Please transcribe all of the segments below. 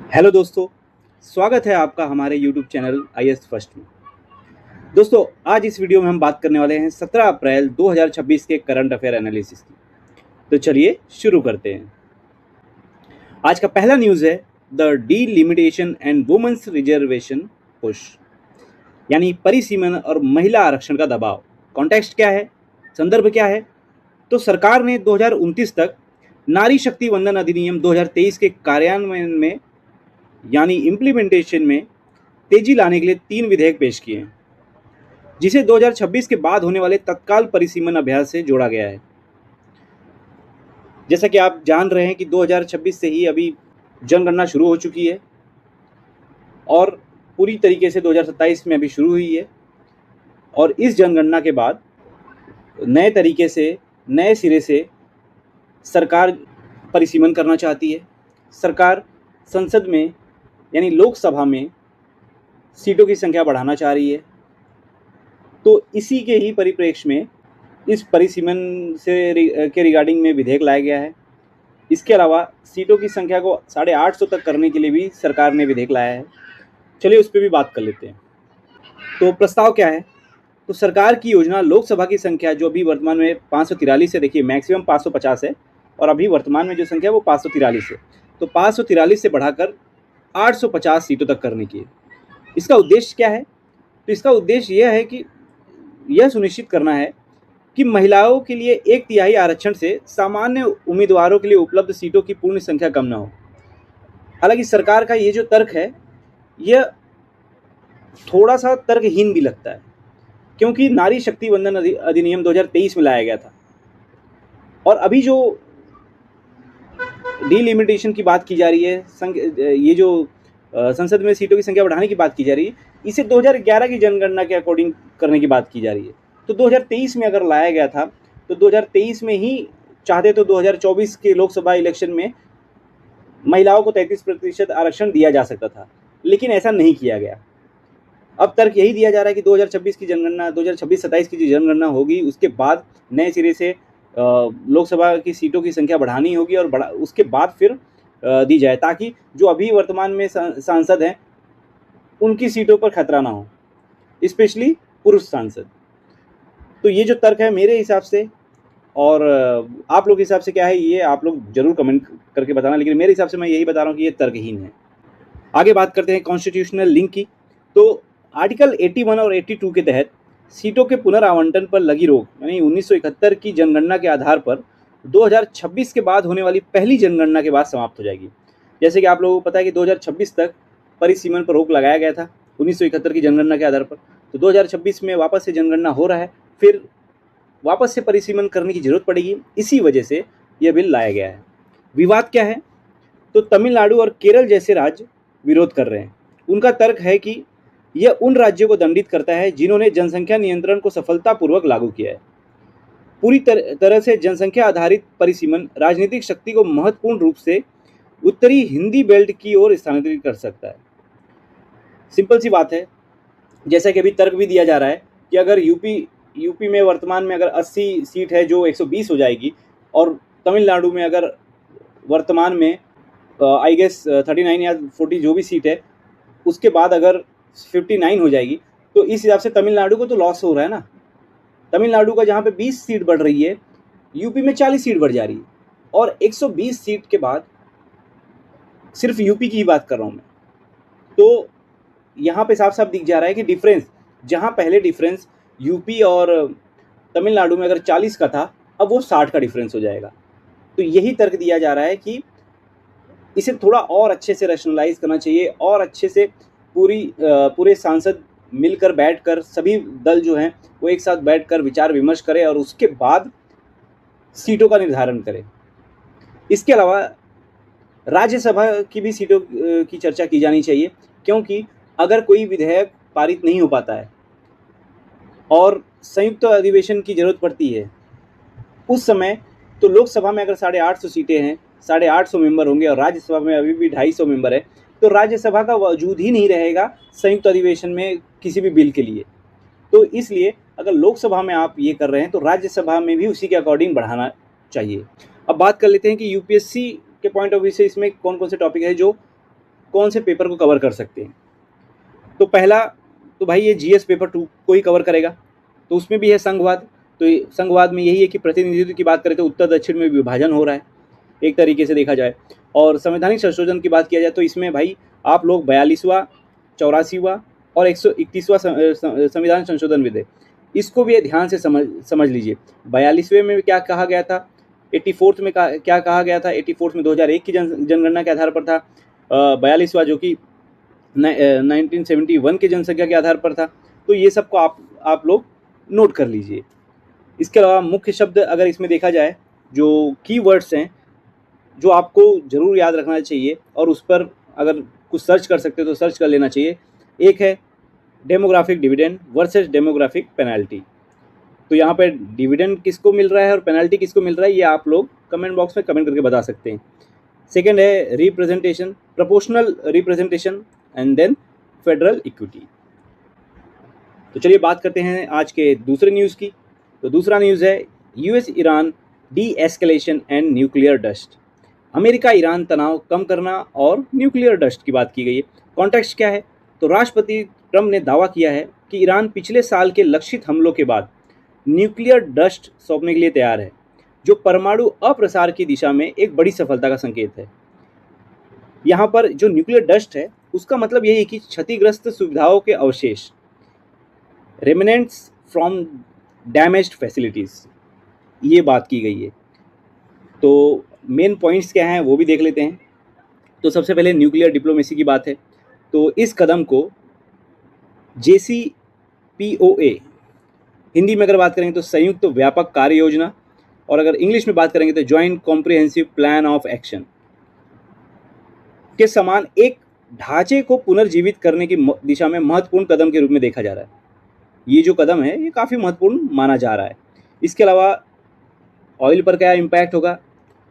Hello दोस्तों, स्वागत है आपका हमारे यूट्यूब चैनल आईएएस फर्स्ट में। दोस्तों, आज इस वीडियो में हम बात करने वाले हैं 17 अप्रैल 2026 के करंट अफेयर एनालिसिस की। तो चलिए शुरू करते हैं। आज का पहला न्यूज़ है the delimitation and women's reservation push, यानी परिसीमन और महिला आरक्षण का दबाव। कॉन्टेक्स्ट क्या है, संदर्भ क्या है? तो सरकार ने 2029 तक नारी शक्ति वंदन अधिनियम 2023 के कार्यान्वयन में यानी इम्प्लीमेंटेशन में तेजी लाने के लिए 3 विधेयक पेश किए हैं, जिसे 2026 के बाद होने वाले तत्काल परिसीमन अभ्यास से जोड़ा गया है। जैसा कि आप जान रहे हैं कि 2026 से ही अभी जनगणना शुरू हो चुकी है और पूरी तरीके से 2027 में अभी शुरू हुई है। और इस जनगणना के बाद नए तरीके से, नए सिरे से सरकार परिसीमन करना चाहती है। सरकार संसद में यानी लोकसभा में सीटों की संख्या बढ़ाना चाह रही है। तो इसी के ही परिप्रेक्ष्य में इस परिसीमन के रिगार्डिंग में विधेयक लाया गया है। इसके अलावा सीटों की संख्या को 850 तक करने के लिए भी सरकार ने विधेयक लाया है। चलिए उस पर भी बात कर लेते हैं। तो प्रस्ताव क्या है? तो सरकार की योजना लोकसभा की संख्या जो अभी वर्तमान में 543 है, देखिए मैक्सिमम 550 है और अभी वर्तमान में जो संख्या है वो 543 है। तो 543 से बढ़ाकर 850 सीटों तक करने की है। इसका उद्देश्य क्या है? तो इसका उद्देश्य यह है कि यह सुनिश्चित करना है कि महिलाओं के लिए 1/3 आरक्षण से सामान्य उम्मीदवारों के लिए उपलब्ध सीटों की पूर्ण संख्या कम न हो। हालांकि सरकार का ये जो तर्क है यह थोड़ा सा तर्कहीन भी लगता है, क्योंकि नारी शक्ति वंदन अधिनियम 2023 में लाया गया था और अभी जो डीलिमिटेशन की बात की जा रही है, ये जो संसद में सीटों की संख्या बढ़ाने की बात की जा रही है, इसे 2011 की जनगणना के अकॉर्डिंग करने की बात की जा रही है। तो 2023 में अगर लाया गया था तो 2023 में ही चाहते तो 2024 के लोकसभा इलेक्शन में महिलाओं को 33% आरक्षण दिया जा सकता था, लेकिन ऐसा नहीं किया गया। अब तर्क यही दिया जा रहा है कि 2026 की जनगणना, 2026-27 की जो जनगणना होगी उसके बाद नए सिरे से लोकसभा की सीटों की संख्या बढ़ानी होगी और उसके बाद फिर दी जाए, ताकि जो अभी वर्तमान में सांसद हैं उनकी सीटों पर खतरा ना हो, स्पेशली पुरुष सांसद। तो ये जो तर्क है मेरे हिसाब से, और आप लोग के हिसाब से क्या है ये आप लोग जरूर कमेंट करके बताना, लेकिन मेरे हिसाब से मैं यही बता रहा हूँ कि ये तर्कहीन है। आगे बात करते हैं कॉन्स्टिट्यूशनल लिंक की। तो आर्टिकल 81 और 82 के तहत सीटों के पुनर्आवंटन पर लगी रोक यानी 1971 की जनगणना के आधार पर 2026 के बाद होने वाली पहली जनगणना के बाद समाप्त हो जाएगी। जैसे कि आप लोगों को पता है कि 2026 तक परिसीमन पर रोक लगाया गया था 1971 की जनगणना के आधार पर। तो 2026 में वापस से जनगणना हो रहा है, फिर वापस से परिसीमन करने की जरूरत पड़ेगी। इसी वजह से यह बिल लाया गया है। विवाद क्या है? तो तमिलनाडु और केरल जैसे राज्य विरोध कर रहे हैं। उनका तर्क है कि यह उन राज्यों को दंडित करता है जिन्होंने जनसंख्या नियंत्रण को सफलतापूर्वक लागू किया है। पूरी तरह से जनसंख्या आधारित परिसीमन राजनीतिक शक्ति को महत्वपूर्ण रूप से उत्तरी हिंदी बेल्ट की ओर स्थानांतरित कर सकता है। सिंपल सी बात है, जैसा कि अभी तर्क भी दिया जा रहा है कि अगर यूपी में वर्तमान में अगर 80 सीट है जो 120 हो जाएगी, और तमिलनाडु में अगर वर्तमान में आई गेस 39 या 40 जो भी सीट है उसके बाद अगर 59 हो जाएगी, तो इस हिसाब से तमिलनाडु को तो लॉस हो रहा है ना। तमिलनाडु का जहाँ पे 20 सीट बढ़ रही है, यूपी में 40 सीट बढ़ जा रही है, और 120 सीट के बाद सिर्फ यूपी की ही बात कर रहा हूँ मैं। तो यहाँ पे साफ साफ दिख जा रहा है कि डिफरेंस, जहाँ पहले डिफरेंस यूपी और तमिलनाडु में अगर 40 का था, अब वो 60 का डिफरेंस हो जाएगा। तो यही तर्क दिया जा रहा है कि इसे थोड़ा और अच्छे से रैशनलाइज करना चाहिए और अच्छे से पूरे सांसद मिलकर बैठकर, सभी दल जो हैं वो एक साथ बैठकर विचार विमर्श करें और उसके बाद सीटों का निर्धारण करें। इसके अलावा राज्यसभा की भी सीटों की चर्चा की जानी चाहिए, क्योंकि अगर कोई विधेयक पारित नहीं हो पाता है और संयुक्त अधिवेशन की जरूरत पड़ती है उस समय, तो लोकसभा में अगर 850 सीटें हैं, 850 मेंबर होंगे और राज्यसभा में अभी भी 250 मेंबर है, तो राज्यसभा का वजूद ही नहीं रहेगा संयुक्त अधिवेशन में किसी भी बिल के लिए। तो इसलिए अगर लोकसभा में आप ये कर रहे हैं तो राज्यसभा में भी उसी के अकॉर्डिंग बढ़ाना चाहिए। अब बात कर लेते हैं कि यूपीएससी के पॉइंट ऑफ व्यू से इसमें कौन कौन से टॉपिक है जो कौन से पेपर को कवर कर सकते हैं। तो पहला तो भाई ये जीएस पेपर 2 को ही कवर करेगा। तो उसमें भी है संघवाद। तो संघवाद में यही है कि प्रतिनिधित्व की बात करें तो उत्तर दक्षिण में विभाजन हो रहा है एक तरीके से देखा जाए। और संवैधानिक संशोधन की बात किया जाए तो इसमें भाई आप लोग 42वां, 84वां और 131वां संविधान संशोधन विधेयक, इसको भी ध्यान से समझ लीजिए। 42वें में क्या कहा गया था, 84th में क्या कहा गया था। 84th में 2001 की जनगणना के आधार पर था। 42वां जो कि 1971 की जनसंख्या के आधार पर था। तो ये सबको आप लोग नोट कर लीजिए। इसके अलावा मुख्य शब्द अगर इसमें देखा जाए, जो कीवर्ड्स हैं जो आपको ज़रूर याद रखना चाहिए और उस पर अगर कुछ सर्च कर सकते हो तो सर्च कर लेना चाहिए। एक है demographic dividend versus demographic penalty. तो यहाँ पे डिविडेंड किसको मिल रहा है और पेनल्टी किसको मिल रहा है, ये आप लोग कमेंट बॉक्स में कमेंट करके बता सकते हैं। सेकेंड है representation, proportional representation and then federal equity. तो चलिए बात करते हैं आज के दूसरे न्यूज़ की। तो दूसरा न्यूज़ है US Iran D escalation and nuclear dust. America Iran तनाव कम करना और न्यूक्लियर डस्ट की बात की गई है। कॉन्टेक्स्ट क्या है, तो राष्ट्रपति ट्रंप ने दावा किया है कि ईरान पिछले साल के लक्षित हमलों के बाद न्यूक्लियर डस्ट सौंपने के लिए तैयार है, जो परमाणु अप्रसार की दिशा में एक बड़ी सफलता का संकेत है। यहाँ पर जो न्यूक्लियर डस्ट है उसका मतलब यही है कि क्षतिग्रस्त सुविधाओं के अवशेष, रेमिनेंट्स फ्रॉम डैमेज्ड फैसिलिटीज़, ये बात की गई है। तो मेन पॉइंट्स क्या हैं वो भी देख लेते हैं। तो सबसे पहले न्यूक्लियर डिप्लोमेसी की बात है। तो इस कदम को JCPOA, हिंदी में अगर बात करेंगे तो संयुक्त व्यापक कार्य योजना, और अगर इंग्लिश में बात करेंगे तो joint comprehensive plan of action के समान एक ढांचे को पुनर्जीवित करने की दिशा में महत्वपूर्ण कदम के रूप में देखा जा रहा है। ये जो कदम है ये काफ़ी महत्वपूर्ण माना जा रहा है। इसके अलावा ऑयल पर क्या इम्पैक्ट होगा,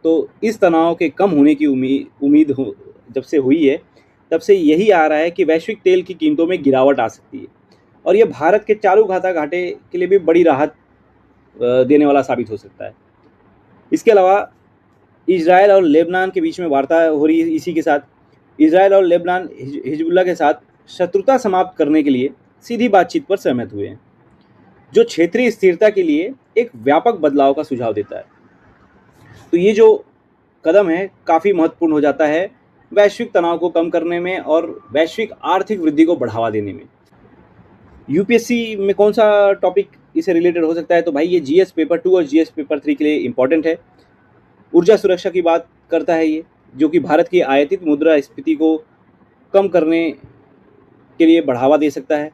तो इस तनाव के कम होने की उम्मीद जब से हुई है तब से यही आ रहा है कि वैश्विक तेल की कीमतों में गिरावट आ सकती है और ये भारत के चालू खाता घाटे के लिए भी बड़ी राहत देने वाला साबित हो सकता है। इसके अलावा इजराइल और लेबनान के बीच में वार्ता हो रही है। इसी के साथ इजराइल और लेबनान हिजबुल्लाह के साथ शत्रुता समाप्त करने के लिए सीधी बातचीत पर सहमत हुए हैं, जो क्षेत्रीय स्थिरता के लिए एक व्यापक बदलाव का सुझाव देता है। तो ये जो कदम है काफ़ी महत्वपूर्ण हो जाता है वैश्विक तनाव को कम करने में और वैश्विक आर्थिक वृद्धि को बढ़ावा देने में। यूपीएससी में कौन सा टॉपिक इससे रिलेटेड हो सकता है, तो भाई ये जीएस पेपर 2 और जीएस पेपर 3 के लिए इम्पॉर्टेंट है। ऊर्जा सुरक्षा की बात करता है ये, जो कि भारत की आयातित मुद्रास्फीति को कम करने के लिए बढ़ावा दे सकता है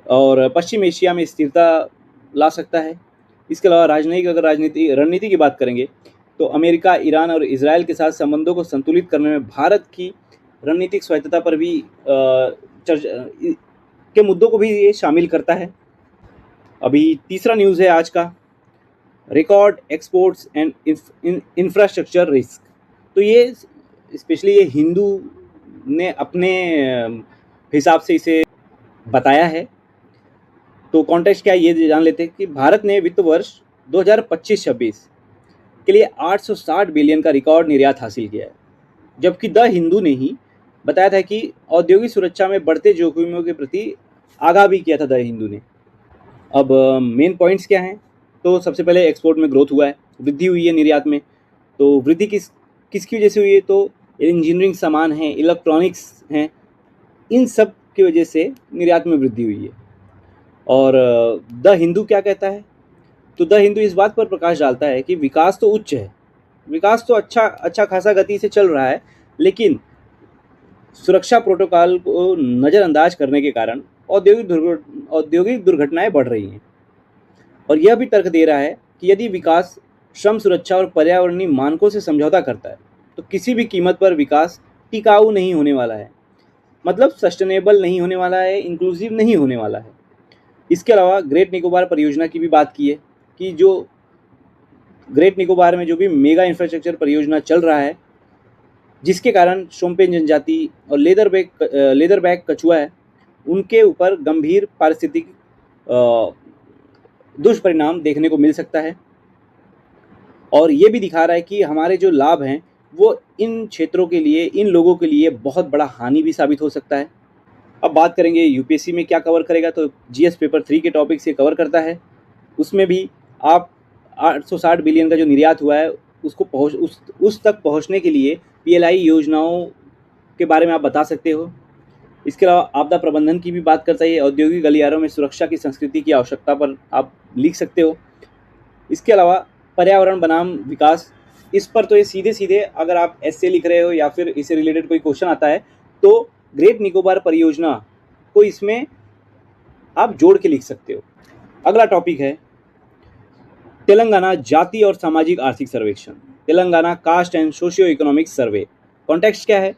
और पश्चिम एशिया में स्थिरता ला सकता है। इसके अलावा रणनीति की बात करेंगे तो अमेरिका, ईरान और इजराइल के साथ संबंधों को संतुलित करने में भारत की रणनीतिक स्वायत्तता पर भी चर्चा के मुद्दों को भी ये शामिल करता है। अभी तीसरा न्यूज़ है आज का, record exports and infrastructure risk. तो ये स्पेशली ये हिंदू ने अपने हिसाब से इसे बताया है। तो कॉन्टेक्स्ट क्या है ये जान लेते हैं कि भारत ने वित्त वर्ष 2025-26 के लिए 860 बिलियन का रिकॉर्ड निर्यात हासिल किया है, जबकि द हिंदू ने ही बताया था कि औद्योगिक सुरक्षा में बढ़ते जोखिमों के प्रति आगाह भी किया था द हिंदू ने। अब मेन पॉइंट्स क्या हैं, तो सबसे पहले एक्सपोर्ट में ग्रोथ हुआ है, वृद्धि हुई है निर्यात में। तो वृद्धि किसकी वजह से हुई है, तो इंजीनियरिंग सामान है, इलेक्ट्रॉनिक्स हैं, इन सब की वजह से निर्यात में वृद्धि हुई है। और द हिंदू क्या कहता है, तो द हिंदू इस बात पर प्रकाश डालता है कि विकास तो उच्च है, विकास तो अच्छा खासा गति से चल रहा है, लेकिन सुरक्षा प्रोटोकॉल को नज़रअंदाज करने के कारण औद्योगिक दुर्घटनाएं बढ़ रही हैं। और यह भी तर्क दे रहा है कि यदि विकास श्रम सुरक्षा और पर्यावरणीय मानकों से समझौता करता है तो किसी भी कीमत पर विकास टिकाऊ नहीं होने वाला है, मतलब सस्टेनेबल नहीं होने वाला है, इंक्लूसिव नहीं होने वाला है। इसके अलावा ग्रेट निकोबार परियोजना की भी बात की है कि जो ग्रेट निकोबार में जो भी मेगा इंफ्रास्ट्रक्चर परियोजना चल रहा है, जिसके कारण शोम्पेन जनजाति और लेदर बैक कछुआ है, उनके ऊपर गंभीर पारिस्थितिक दुष्परिणाम देखने को मिल सकता है। और ये भी दिखा रहा है कि हमारे जो लाभ हैं वो इन क्षेत्रों के लिए, इन लोगों के लिए बहुत बड़ा हानि भी साबित हो सकता है। अब बात करेंगे यूपीएससी में क्या कवर करेगा, तो जीएस पेपर 3 के टॉपिक्स ये कवर करता है। उसमें भी आप 860 बिलियन का जो निर्यात हुआ है उसको उस तक पहुंचने के लिए पीएलआई योजनाओं के बारे में आप बता सकते हो। इसके अलावा आपदा प्रबंधन की भी बात करता है, औद्योगिक गलियारों में सुरक्षा की संस्कृति की आवश्यकता पर आप लिख सकते हो। इसके अलावा पर्यावरण बनाम विकास, इस पर तो ये सीधे सीधे अगर आप एस्से लिख रहे हो या फिर इससे रिलेटेड कोई क्वेश्चन आता है तो ग्रेट निकोबार परियोजना को इसमें आप जोड़ के लिख सकते हो। अगला टॉपिक है तेलंगाना जाति और सामाजिक आर्थिक सर्वेक्षण, Telangana caste and socio economic survey. Context क्या है,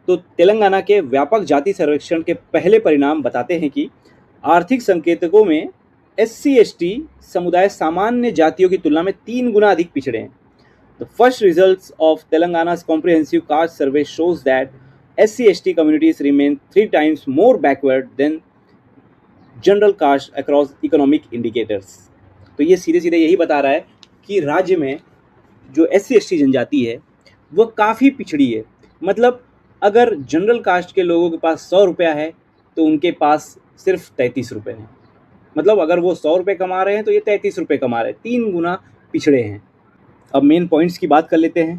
तो तेलंगाना के व्यापक जाति सर्वेक्षण के पहले परिणाम बताते हैं कि आर्थिक संकेतकों में SC/ST समुदाय सामान्य जातियों की तुलना में 3 गुना अधिक पिछड़े हैं। द फर्स्ट रिजल्ट्स ऑफ तेलंगाना's comprehensive caste survey shows that SC/ST communities remain 3 times more backward than general caste across economic indicators. तो ये सीधे सीधे यही बता रहा है कि राज्य में जो SC/ST जनजाति है वो काफ़ी पिछड़ी है। मतलब अगर जनरल कास्ट के लोगों के पास 100 रुपया है तो उनके पास सिर्फ 33 रुपये हैं। मतलब अगर वो 100 रुपये कमा रहे हैं तो ये 33 रुपये कमा रहे हैं, 3 गुना पिछड़े हैं। अब मेन पॉइंट्स की बात कर लेते हैं।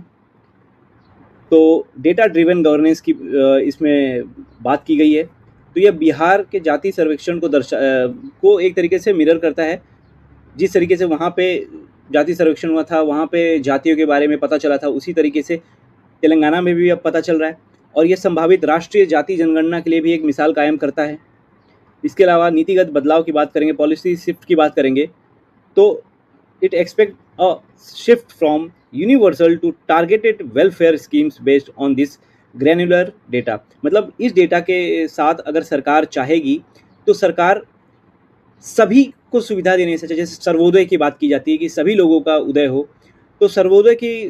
तो डेटा ड्रिवन गवर्नेंस की इसमें बात की गई है। तो यह बिहार के जाति सर्वेक्षण को एक तरीके से मिरर करता है। जिस तरीके से वहाँ पे जाति सर्वेक्षण हुआ था, वहाँ पे जातियों के बारे में पता चला था, उसी तरीके से तेलंगाना में भी अब पता चल रहा है। और यह संभावित राष्ट्रीय जाति जनगणना के लिए भी एक मिसाल कायम करता है। इसके अलावा नीतिगत बदलाव की बात करेंगे, पॉलिसी शिफ्ट की बात करेंगे, तो it expect a shift from universal to targeted welfare schemes based on this granular data. मतलब इस डेटा के साथ अगर सरकार चाहेगी तो सरकार सभी को सुविधा देने से, जैसे सर्वोदय की बात की जाती है कि सभी लोगों का उदय हो, तो सर्वोदय के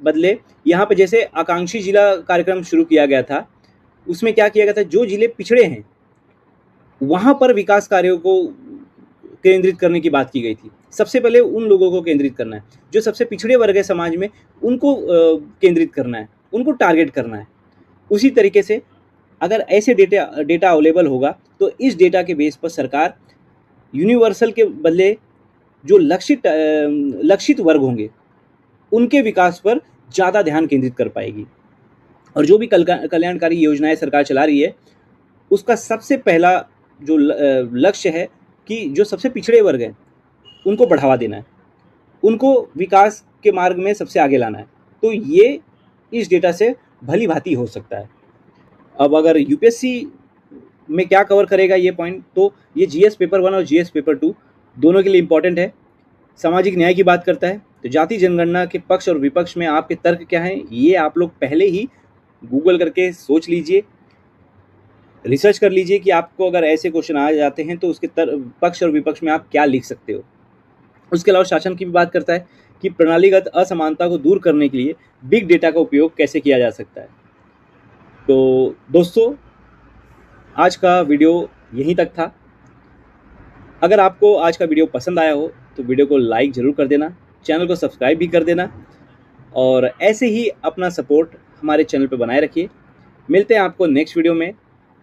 बदले यहाँ पे जैसे आकांक्षी जिला कार्यक्रम शुरू किया गया था, उसमें क्या किया गया था, जो जिले पिछड़े हैं वहाँ पर विकास कार्यों को केंद्रित करने की बात की गई थी। सबसे पहले उन लोगों को केंद्रित करना है जो सबसे पिछड़े वर्ग है समाज में, उनको केंद्रित करना है, उनको टारगेट करना है। उसी तरीके से अगर ऐसे डेटा अवेलेबल होगा तो इस डेटा के बेस पर सरकार यूनिवर्सल के बदले जो लक्षित वर्ग होंगे उनके विकास पर ज़्यादा ध्यान केंद्रित कर पाएगी। और जो भी कल्याणकारी योजनाएं सरकार चला रही है उसका सबसे पहला जो लक्ष्य है कि जो सबसे पिछड़े वर्ग हैं उनको बढ़ावा देना है, उनको विकास के मार्ग में सबसे आगे लाना है। तो ये इस डेटा से भली भांति हो सकता है। अब अगर यूपीएससी में क्या कवर करेगा ये पॉइंट, तो ये जीएस पेपर 1 और जीएस पेपर 2 दोनों के लिए इम्पॉर्टेंट है। सामाजिक न्याय की बात करता है, तो जाति जनगणना के पक्ष और विपक्ष में आपके तर्क क्या हैं ये आप लोग पहले ही गूगल करके सोच लीजिए, रिसर्च कर लीजिए कि आपको अगर ऐसे क्वेश्चन आ जाते हैं तो उसके पक्ष और विपक्ष में आप क्या लिख सकते हो। उसके अलावा शासन की भी बात करता है कि प्रणालीगत असमानता को दूर करने के लिए बिग डेटा का उपयोग कैसे किया जा सकता है। तो दोस्तों आज का वीडियो यहीं तक था। अगर आपको आज का वीडियो पसंद आया हो तो वीडियो को लाइक ज़रूर कर देना, चैनल को सब्सक्राइब भी कर देना और ऐसे ही अपना सपोर्ट हमारे चैनल पर बनाए रखिए। मिलते हैं आपको नेक्स्ट वीडियो में,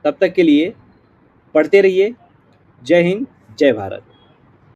तब तक के लिए पढ़ते रहिए। जय हिंद, जय भारत।